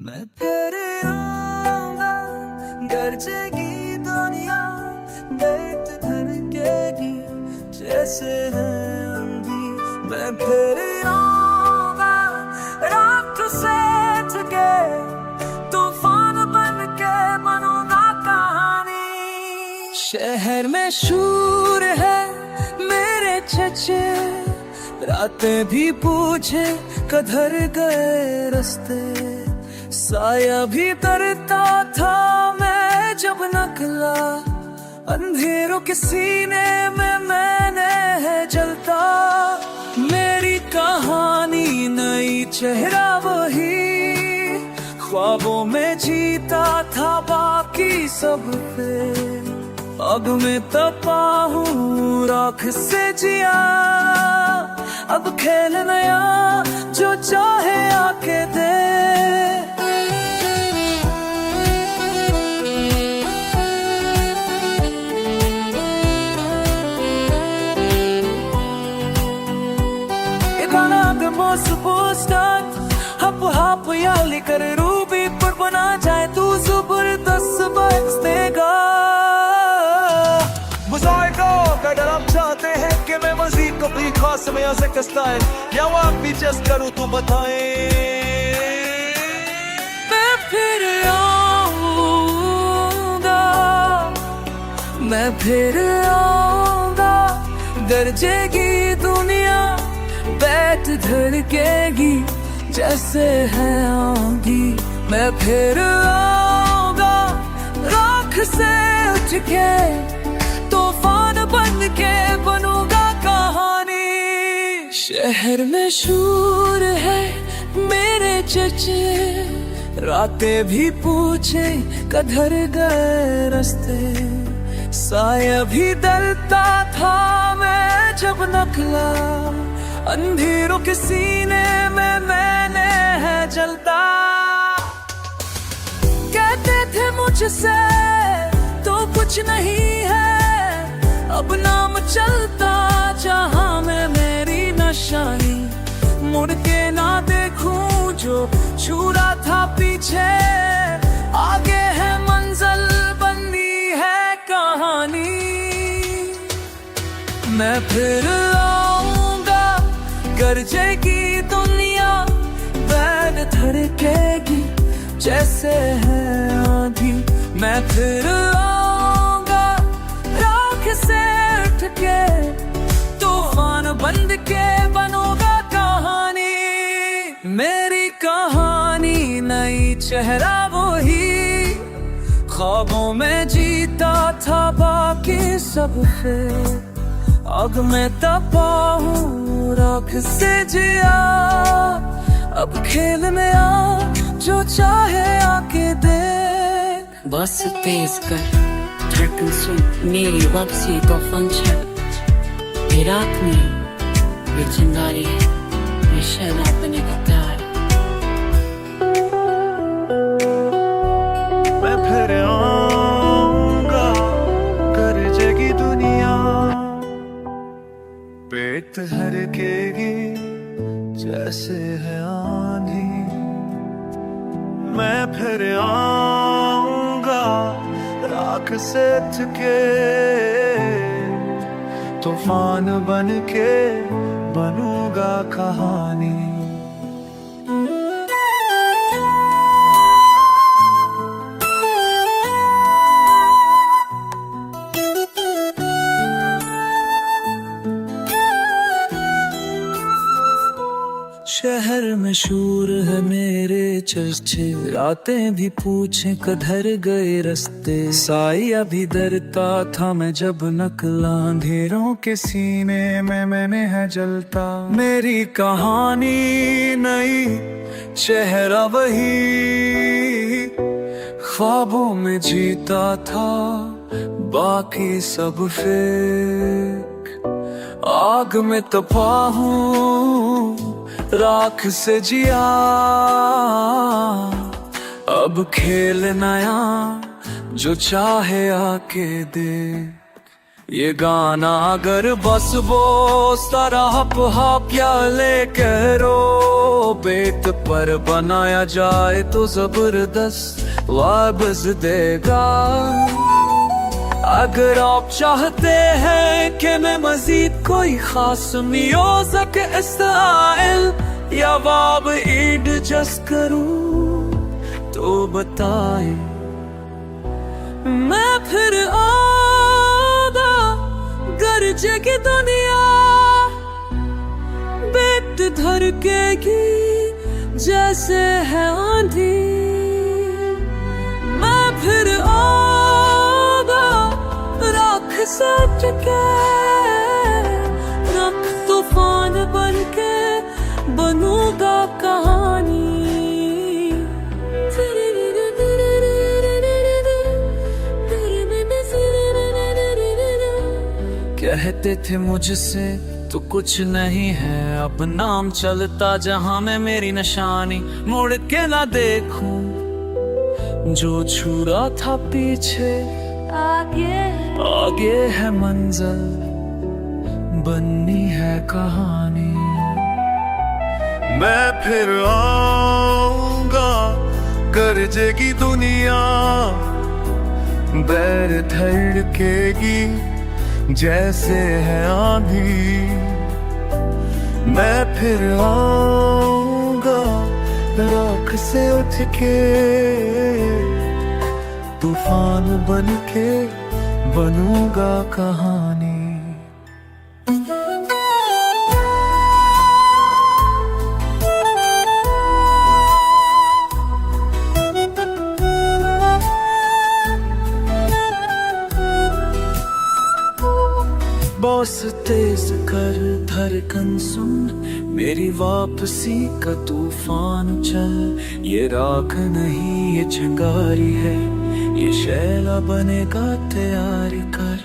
मैं तेरे आऊंगा, गरजेगी दुनिया, दर्द धड़केगी जैसे है अंधी। मैं फिर आऊंगा, रात से जगे, तूफान बन के बनूंगा कहानी। शहर में शूर है मेरे चचे, रातें भी पूछे कधर गए रास्ते। साया भी तरता था मैं जब निकला, अंधेरों के सीने में मैंने है जलता। मेरी कहानी नई, चेहरा वही, ख्वाबों में जीता था बाकी सब पे। अब मैं तपा हूँ राख से जिया, अब खेल नया जो चाहे आके दे। Hap याली कर रूबी पर बना जाए तू जबरदस्त बरसेगा। मुझाइको अगर आप चाहते हैं कि मैं मजीद कभी खास में म्यूजिक स्टाइल या आप भी जस्ट करूँ तो बताएं। मैं फिर आऊंगा, मैं फिर आऊंगा, गरजेगी दुनिया, बैठ धड़केगी जैसे है आंधी। मैं फिर आऊंगा, राख से उठ के, तूफान बन के बनूंगा कहानी। शहर में शूर है मेरे चचे, रातें भी पूछे कधर गए रास्ते। साया भी डरता था मैं जब निकला, अंधेरों के सीने में मैंने है जलता। कहते थे मुझसे तो कुछ नहीं है, अब नाम चलता जहां में मेरी निशानी। मुड़ के ना देखूं जो छूरा था पीछे, आगे है मंजिल, बंदी है कहानी। मैं फिर गरजेगी दुनिया, बैठ धड़केगी जैसे है आंधी। मैं फिर आऊंगा, राख से उठ के, तूफान बंद के बनूंगा कहानी। मेरी कहानी नई, चेहरा वही, ख्वाबों में जीता था बाकी सब फिर। अब मैं तपा हूँ राख से जिया, अब खेल में आ जो चाहे आके दे। बस तेज कर धड़कन सुन, मेरी वापसी का फंक्शन। ये रात में ये चिंगारी, ये शराब बने का प्यार। मैं फिर आऊंगा, गरजेगी दुनिया, पेट हरकेगी जैसे है आंधी। मैं फिर आऊंगा, राख से थके, तूफान बन के बनूंगा कहानी। शहर में शूर है मेरे चर्चे, रातें भी पूछे कधर गए रास्ते। साया भी डरता था मैं जब निकला, अंधेरों के सीने में मैंने है जलता। मेरी कहानी नई, चेहरा वही, ख्वाबों में जीता था बाकी सब फेक। आग में तपा हूँ राख से जिया, अब खेल नया जो चाहे आके दे। ये गाना अगर बस बोस तरह हप हप या ले करो बेत पर बनाया जाए तो जबरदस्त वाबज देगा। अगर आप चाहते हैं कि मैं मजीद कोई खास म्यूजिक स्टाइल या वाब एडजस्ट करूं तो बताए, मैं फिर आदा गरजेगी दुनिया बेट धड़केगी जैसे है आंधी। मैं फिर आदा राख सट के रख तूफान बन के बनूंगा कहानी। कहते थे मुझसे तो कुछ नहीं है, अब नाम चलता जहां में मेरी निशानी। मुड़ के ना देखूं जो छुरा था पीछे, आगे है मंजिल बननी है कहानी। मैं फिर आऊंगा गरजेगी दुनिया बैर धड़केगी जैसे है आंधी। मैं फिर आऊंगा राख से उठ के तूफान बन के बनूंगा कहानी। बॉस तेज कर धड़कन सुन, मेरी वापसी का तूफान चल। ये राख नहीं ये चिंगारी है, ये शैला बनेगा तैयारी कर।